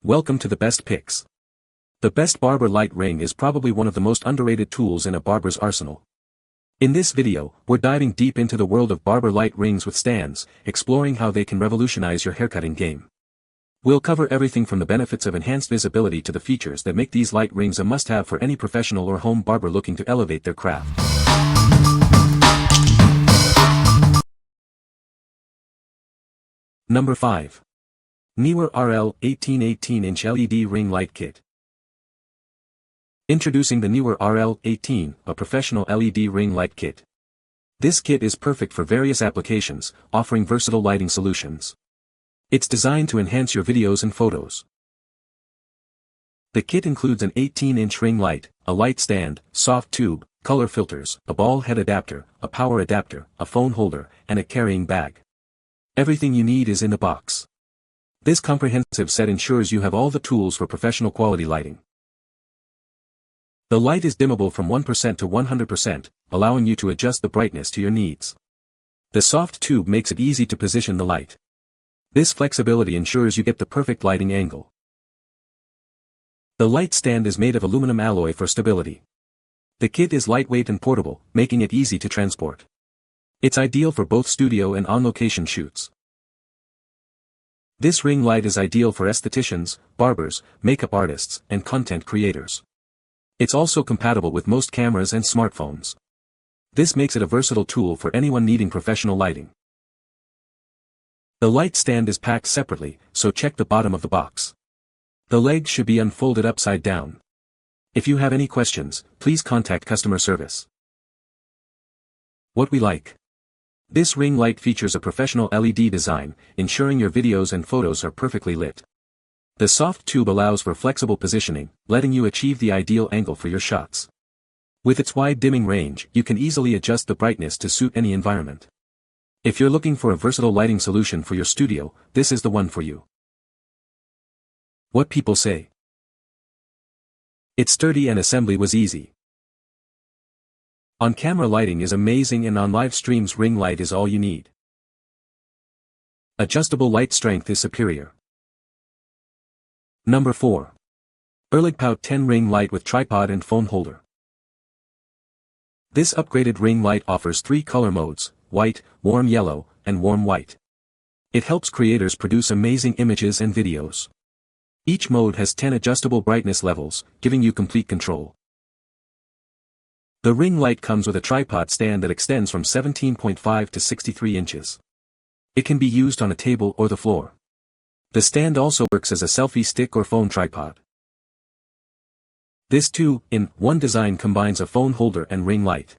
Welcome to the best picks. The best Barber Light Ring is probably one of the most underrated tools in a barber's arsenal. In this video, we're diving deep into the world of Barber Light Rings with stands, exploring how they can revolutionize your haircutting game. We'll cover everything from the benefits of enhanced visibility to the features that make these light rings a must-have for any professional or home barber looking to elevate their craft. Number 5. NEEWER RL 18-18-inch LED Ring Light Kit. Introducing the NEEWER RL 18, a professional LED ring light kit. This kit is perfect for various applications, offering versatile lighting solutions. It's designed to enhance your videos and photos. The kit includes an 18-inch ring light, a light stand, soft tube, color filters, a ball head adapter, a power adapter, a phone holder, and a carrying bag. Everything you need is in the box. This comprehensive set ensures you have all the tools for professional quality lighting. The light is dimmable from 1% to 100%, allowing you to adjust the brightness to your needs. The soft tube makes it easy to position the light. This flexibility ensures you get the perfect lighting angle. The light stand is made of aluminum alloy for stability. The kit is lightweight and portable, making it easy to transport. It's ideal for both studio and on-location shoots. This ring light is ideal for estheticians, barbers, makeup artists, and content creators. It's also compatible with most cameras and smartphones. This makes it a versatile tool for anyone needing professional lighting. The light stand is packed separately, so check the bottom of the box. The legs should be unfolded upside down. If you have any questions, please contact customer service. What we like. This ring light features a professional LED design, ensuring your videos and photos are perfectly lit. The soft tube allows for flexible positioning, letting you achieve the ideal angle for your shots. With its wide dimming range, you can easily adjust the brightness to suit any environment. If you're looking for a versatile lighting solution for your studio, this is the one for you. What people say. It's sturdy and assembly was easy. On-camera lighting is amazing and on live streams ring light is all you need. Adjustable light strength is superior. Number 4. Erligpowht 10 Ring Light with Tripod and Phone Holder. This upgraded ring light offers 3 color modes, white, warm yellow, and warm white. It helps creators produce amazing images and videos. Each mode has 10 adjustable brightness levels, giving you complete control. The ring light comes with a tripod stand that extends from 17.5 to 63 inches. It can be used on a table or the floor. The stand also works as a selfie stick or phone tripod. This 2-in-1 design combines a phone holder and ring light.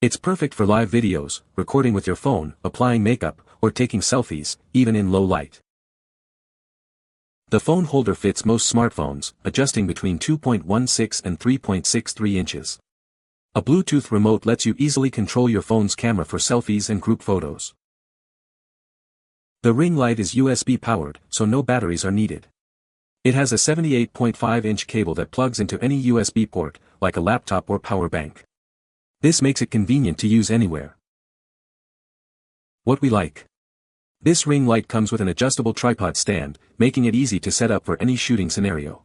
It's perfect for live videos, recording with your phone, applying makeup, or taking selfies, even in low light. The phone holder fits most smartphones, adjusting between 2.16 and 3.63 inches. A Bluetooth remote lets you easily control your phone's camera for selfies and group photos. The ring light is USB powered, so no batteries are needed. It has a 78.5-inch cable that plugs into any USB port, like a laptop or power bank. This makes it convenient to use anywhere. What we like. This ring light comes with an adjustable tripod stand, making it easy to set up for any shooting scenario.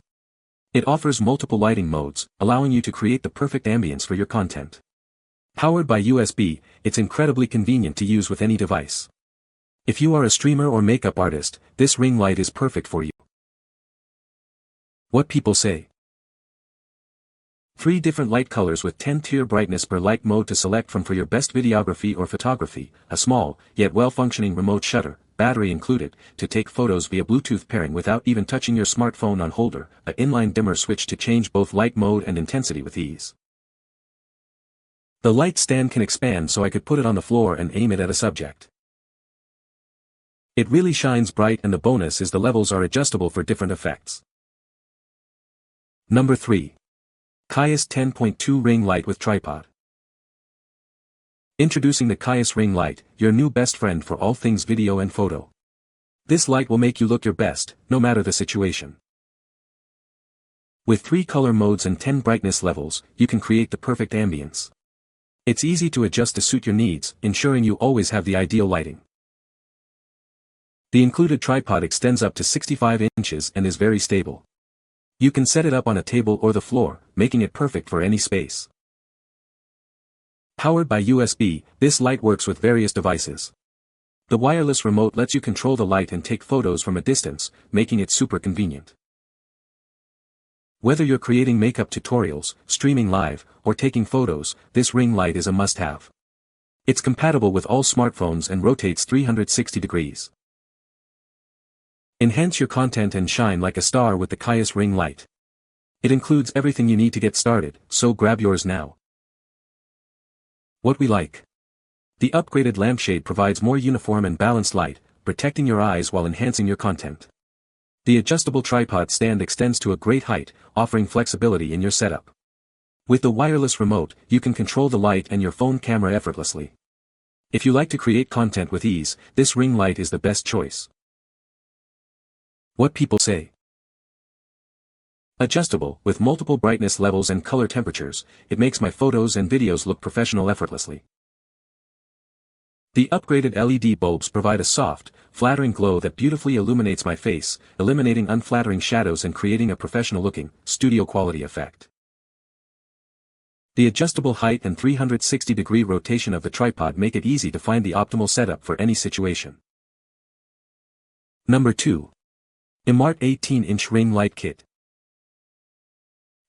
It offers multiple lighting modes, allowing you to create the perfect ambience for your content. Powered by USB, it's incredibly convenient to use with any device. If you are a streamer or makeup artist, this ring light is perfect for you. What people say. 3 different light colors with 10-tier brightness per light mode to select from for your best videography or photography, a small, yet well-functioning remote shutter, battery included, to take photos via Bluetooth pairing without even touching your smartphone on holder, an inline dimmer switch to change both light mode and intensity with ease. The light stand can expand so I could put it on the floor and aim it at a subject. It really shines bright and the bonus is the levels are adjustable for different effects. Number 3. Kaiess 10.2 Ring Light with Tripod. Introducing the Kaiess Ring Light, your new best friend for all things video and photo. This light will make you look your best, no matter the situation. With 3 color modes and 10 brightness levels, you can create the perfect ambience. It's easy to adjust to suit your needs, ensuring you always have the ideal lighting. The included tripod extends up to 65 inches and is very stable. You can set it up on a table or the floor, making it perfect for any space. Powered by USB, this light works with various devices. The wireless remote lets you control the light and take photos from a distance, making it super convenient. Whether you're creating makeup tutorials, streaming live, or taking photos, this ring light is a must-have. It's compatible with all smartphones and rotates 360 degrees. Enhance your content and shine like a star with the Kaiess ring light. It includes everything you need to get started, so grab yours now. What we like. The upgraded lampshade provides more uniform and balanced light, protecting your eyes while enhancing your content. The adjustable tripod stand extends to a great height, offering flexibility in your setup. With the wireless remote, you can control the light and your phone camera effortlessly. If you like to create content with ease, this ring light is the best choice. What people say. Adjustable, with multiple brightness levels and color temperatures, it makes my photos and videos look professional effortlessly. The upgraded LED bulbs provide a soft, flattering glow that beautifully illuminates my face, eliminating unflattering shadows and creating a professional-looking, studio-quality effect. The adjustable height and 360-degree rotation of the tripod make it easy to find the optimal setup for any situation. Number 2. EMART 18-inch Ring Light Kit.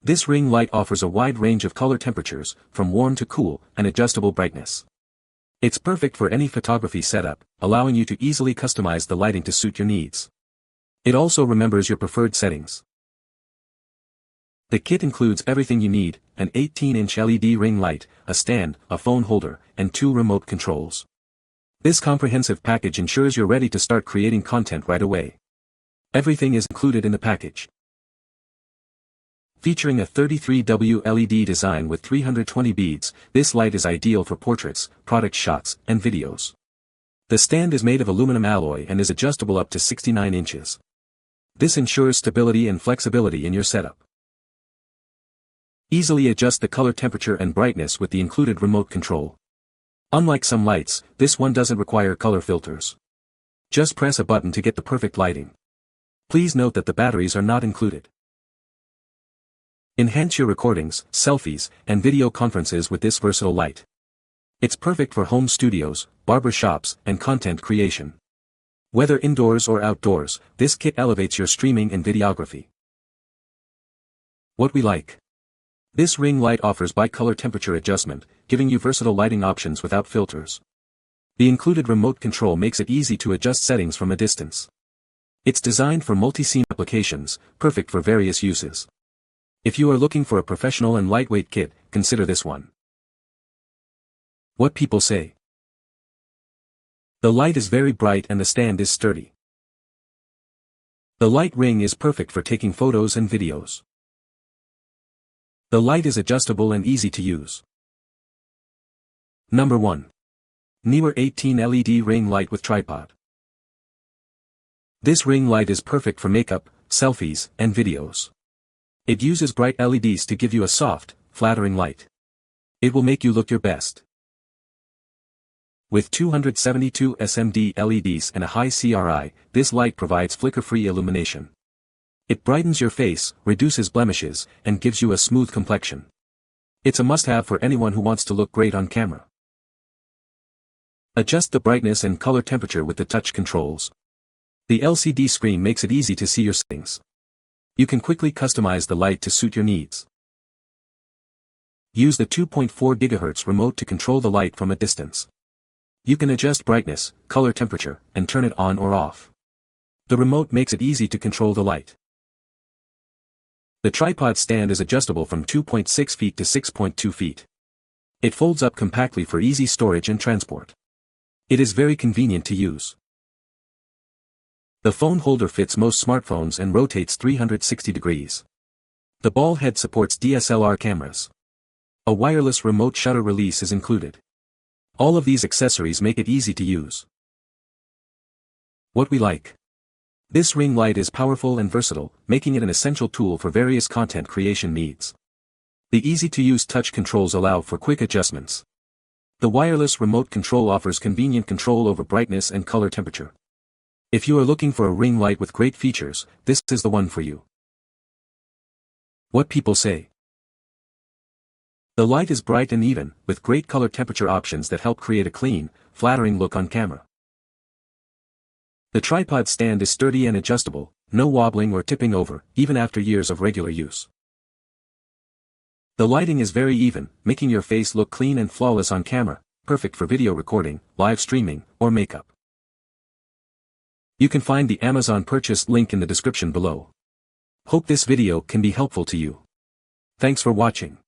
This ring light offers a wide range of color temperatures, from warm to cool, and adjustable brightness. It's perfect for any photography setup, allowing you to easily customize the lighting to suit your needs. It also remembers your preferred settings. The kit includes everything you need: an 18-inch LED ring light, a stand, a phone holder, and 2 remote controls. This comprehensive package ensures you're ready to start creating content right away. Everything is included in the package. Featuring a 33W LED design with 320 beads, this light is ideal for portraits, product shots, and videos. The stand is made of aluminum alloy and is adjustable up to 69 inches. This ensures stability and flexibility in your setup. Easily adjust the color temperature and brightness with the included remote control. Unlike some lights, this one doesn't require color filters. Just press a button to get the perfect lighting. Please note that the batteries are not included. Enhance your recordings, selfies, and video conferences with this versatile light. It's perfect for home studios, barber shops, and content creation. Whether indoors or outdoors, this kit elevates your streaming and videography. What we like. This ring light offers bi-color temperature adjustment, giving you versatile lighting options without filters. The included remote control makes it easy to adjust settings from a distance. It's designed for multi-scene applications, perfect for various uses. If you are looking for a professional and lightweight kit, consider this one. What people say. The light is very bright and the stand is sturdy. The light ring is perfect for taking photos and videos. The light is adjustable and easy to use. Number 1. NEEWER 18 LED Ring Light with Tripod. This ring light is perfect for makeup, selfies, and videos. It uses bright LEDs to give you a soft, flattering light. It will make you look your best. With 272 SMD LEDs and a high CRI, this light provides flicker-free illumination. It brightens your face, reduces blemishes, and gives you a smooth complexion. It's a must-have for anyone who wants to look great on camera. Adjust the brightness and color temperature with the touch controls. The LCD screen makes it easy to see your settings. You can quickly customize the light to suit your needs. Use the 2.4 GHz remote to control the light from a distance. You can adjust brightness, color temperature, and turn it on or off. The remote makes it easy to control the light. The tripod stand is adjustable from 2.6 feet to 6.2 feet. It folds up compactly for easy storage and transport. It is very convenient to use. The phone holder fits most smartphones and rotates 360 degrees. The ball head supports DSLR cameras. A wireless remote shutter release is included. All of these accessories make it easy to use. What we like. This ring light is powerful and versatile, making it an essential tool for various content creation needs. The easy-to-use touch controls allow for quick adjustments. The wireless remote control offers convenient control over brightness and color temperature. If you are looking for a ring light with great features, this is the one for you. What people say. The light is bright and even, with great color temperature options that help create a clean, flattering look on camera. The tripod stand is sturdy and adjustable, no wobbling or tipping over, even after years of regular use. The lighting is very even, making your face look clean and flawless on camera, perfect for video recording, live streaming, or makeup. You can find the Amazon purchase link in the description below. Hope this video can be helpful to you. Thanks for watching.